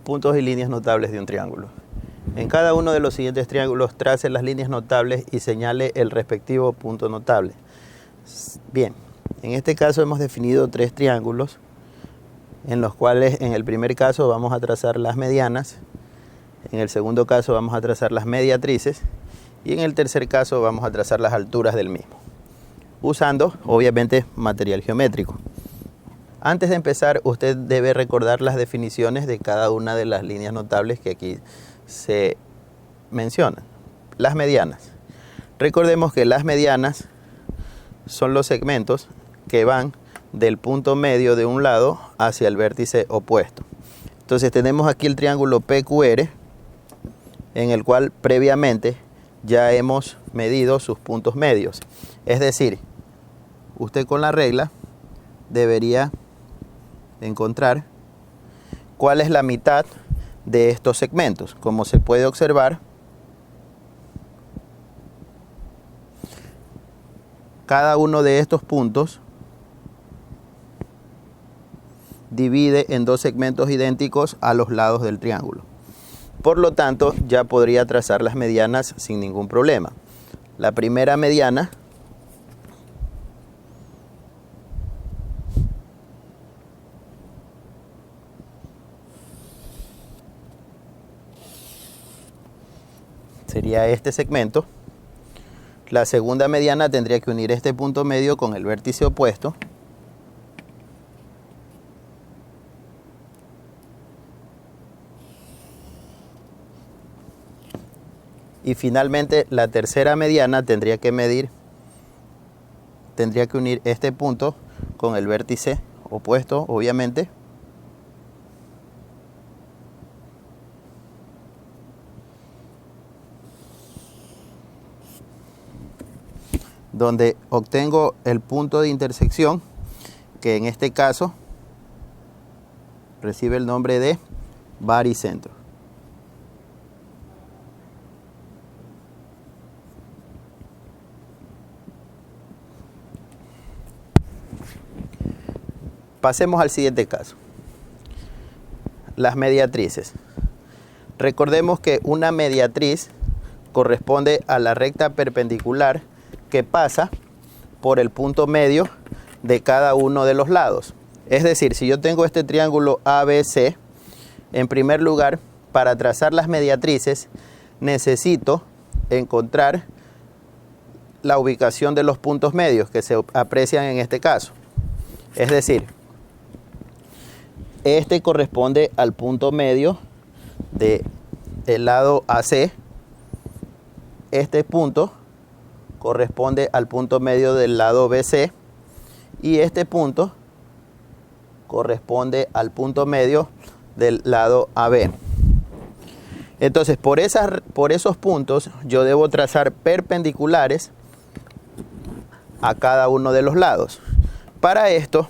Puntos y líneas notables de un triángulo. En cada uno de los siguientes triángulos trace las líneas notables y señale el respectivo punto notable. Bien, en este caso hemos definido tres triángulos en los cuales en el primer caso vamos a trazar las medianas, en el segundo caso vamos a trazar las mediatrices y en el tercer caso vamos a trazar las alturas del mismo, usando obviamente material geométrico. Antes de empezar, usted debe recordar las definiciones de cada una de las líneas notables que aquí se mencionan. Las medianas. Recordemos que las medianas son los segmentos que van del punto medio de un lado hacia el vértice opuesto. Entonces tenemos aquí el triángulo PQR, en el cual previamente ya hemos medido sus puntos medios. Es decir, usted con la regla debería encontrar cuál es la mitad de estos segmentos. Como se puede observar, cada uno de estos puntos divide en dos segmentos idénticos a los lados del triángulo. Por lo tanto, ya podría trazar las medianas sin ningún problema. La primera mediana sería este segmento. La segunda mediana tendría que unir este punto medio con el vértice opuesto. Y finalmente la tercera mediana tendría que unir este punto con el vértice opuesto, obviamente. Donde obtengo el punto de intersección, que en este caso recibe el nombre de baricentro. Pasemos al siguiente caso. Las mediatrices. Recordemos que una mediatriz corresponde a la recta perpendicular que pasa por el punto medio de cada uno de los lados. Es decir, si yo tengo este triángulo ABC, en primer lugar, para trazar las mediatrices, necesito encontrar la ubicación de los puntos medios que se aprecian en este caso. Es decir, este corresponde al punto medio del lado AC. Este punto corresponde al punto medio del lado BC. Y este punto corresponde al punto medio del lado AB. Entonces, por esos puntos yo debo trazar perpendiculares a cada uno de los lados. Para esto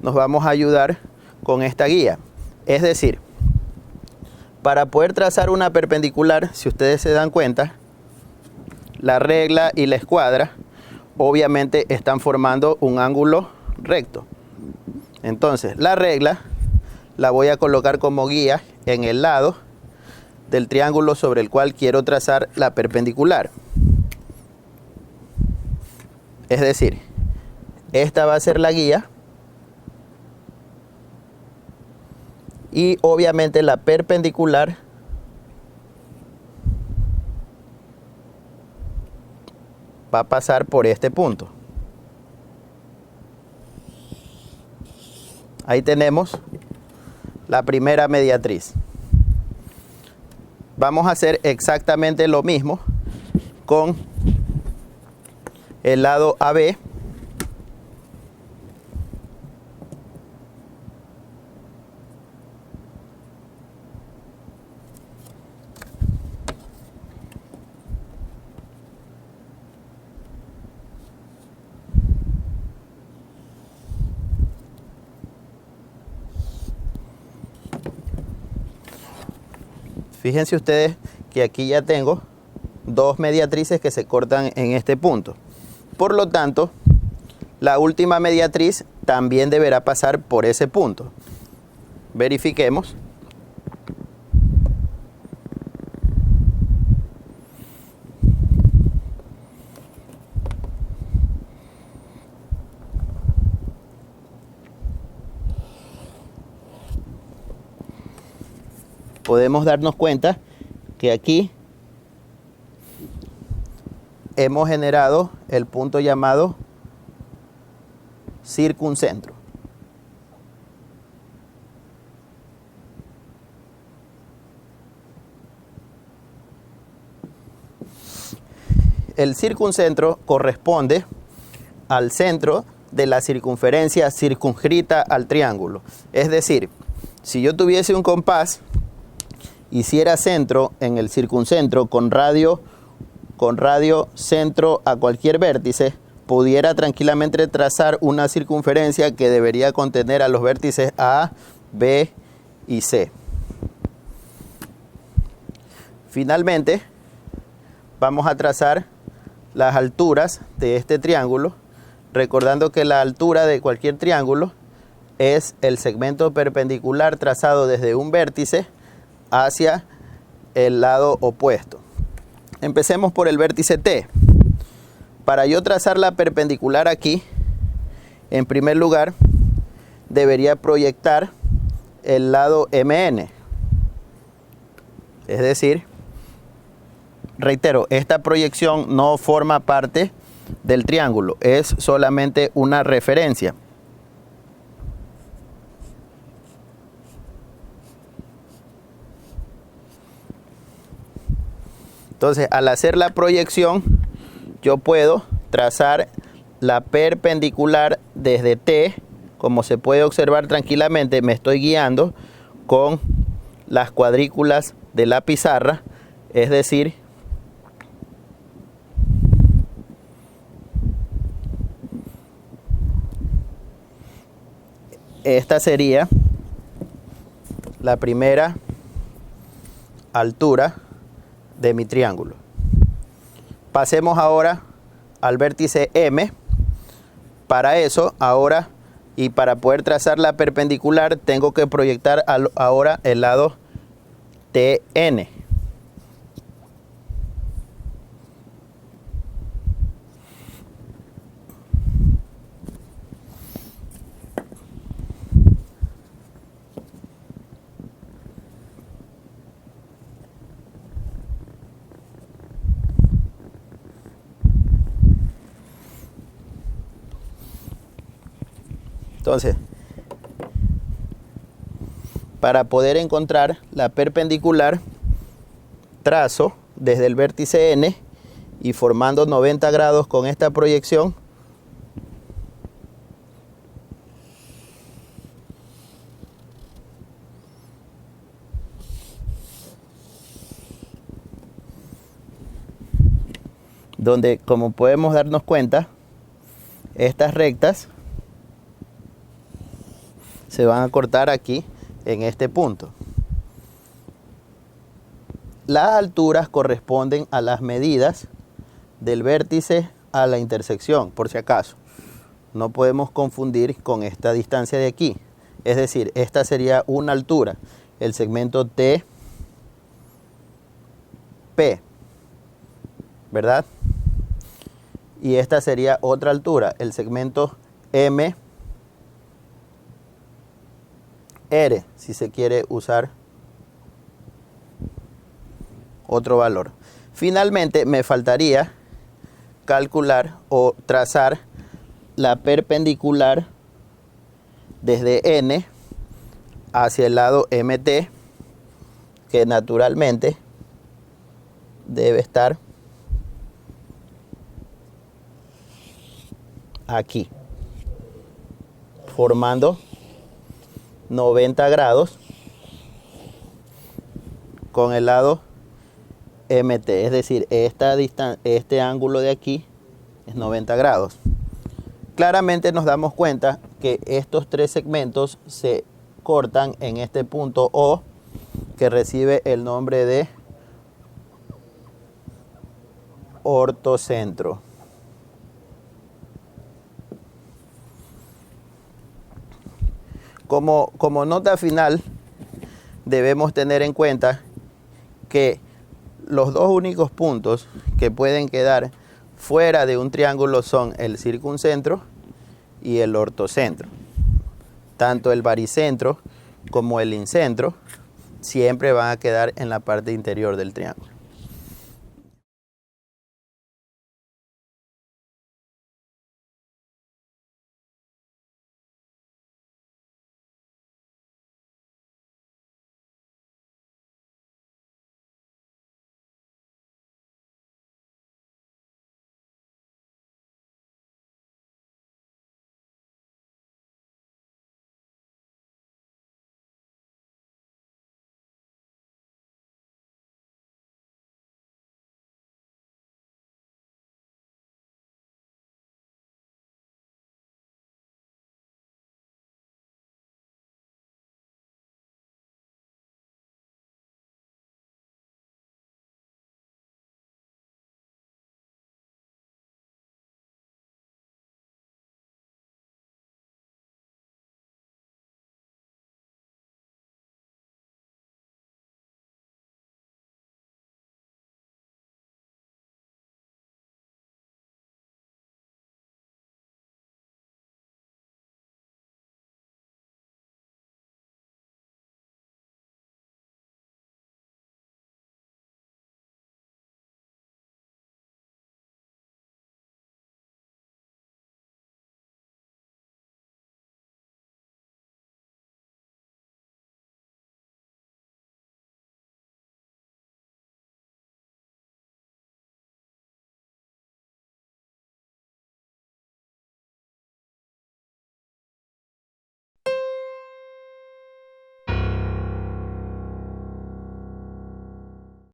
nos vamos a ayudar con esta guía. Es decir, para poder trazar una perpendicular, si ustedes se dan cuenta, la regla y la escuadra obviamente están formando un ángulo recto. Entonces, la regla la voy a colocar como guía en el lado del triángulo sobre el cual quiero trazar la perpendicular. Es decir, esta va a ser la guía y obviamente la perpendicular va a pasar por este punto. Ahí tenemos la primera mediatriz. Vamos a hacer exactamente lo mismo con el lado AB. Fíjense ustedes que aquí ya tengo dos mediatrices que se cortan en este punto. Por lo tanto, la última mediatriz también deberá pasar por ese punto. Verifiquemos. podemos darnos cuenta que aquí hemos generado el punto llamado circuncentro. El circuncentro corresponde al centro de la circunferencia circunscrita al triángulo. Es decir, si yo tuviese un compás, hiciera centro en el circuncentro con radio centro a cualquier vértice, pudiera tranquilamente trazar una circunferencia que debería contener a los vértices A, B y C. Finalmente, vamos a trazar las alturas de este triángulo, recordando que la altura de cualquier triángulo es el segmento perpendicular trazado desde un vértice hacia el lado opuesto. Empecemos por el vértice T. Para yo trazar la perpendicular aquí, en primer lugar, debería proyectar el lado MN. Es decir, reitero, esta proyección no forma parte del triángulo, es solamente una referencia. Entonces, al hacer la proyección, yo puedo trazar la perpendicular desde T. Como se puede observar tranquilamente, me estoy guiando con las cuadrículas de la pizarra, es decir, esta sería la primera altura de mi triángulo. Pasemos ahora al vértice M. Para eso, ahora, y para poder trazar la perpendicular, tengo que proyectar ahora el lado TN. Entonces, para poder encontrar la perpendicular, trazo desde el vértice N y formando 90 grados con esta proyección, donde, como podemos darnos cuenta, estas rectas se van a cortar aquí en este punto. Las alturas corresponden a las medidas del vértice a la intersección, por si acaso. No podemos confundir con esta distancia de aquí. Es decir, esta sería una altura, el segmento TP, ¿verdad? Y esta sería otra altura, el segmento MR, si se quiere usar otro valor. Finalmente me faltaría calcular o trazar la perpendicular desde N hacia el lado MT, que naturalmente debe estar aquí, formando 90 grados con el lado MT, es decir, este ángulo de aquí es 90 grados. Claramente nos damos cuenta que estos tres segmentos se cortan en este punto O, que recibe el nombre de ortocentro. Como nota final, debemos tener en cuenta que los dos únicos puntos que pueden quedar fuera de un triángulo son el circuncentro y el ortocentro. Tanto el baricentro como el incentro siempre van a quedar en la parte interior del triángulo.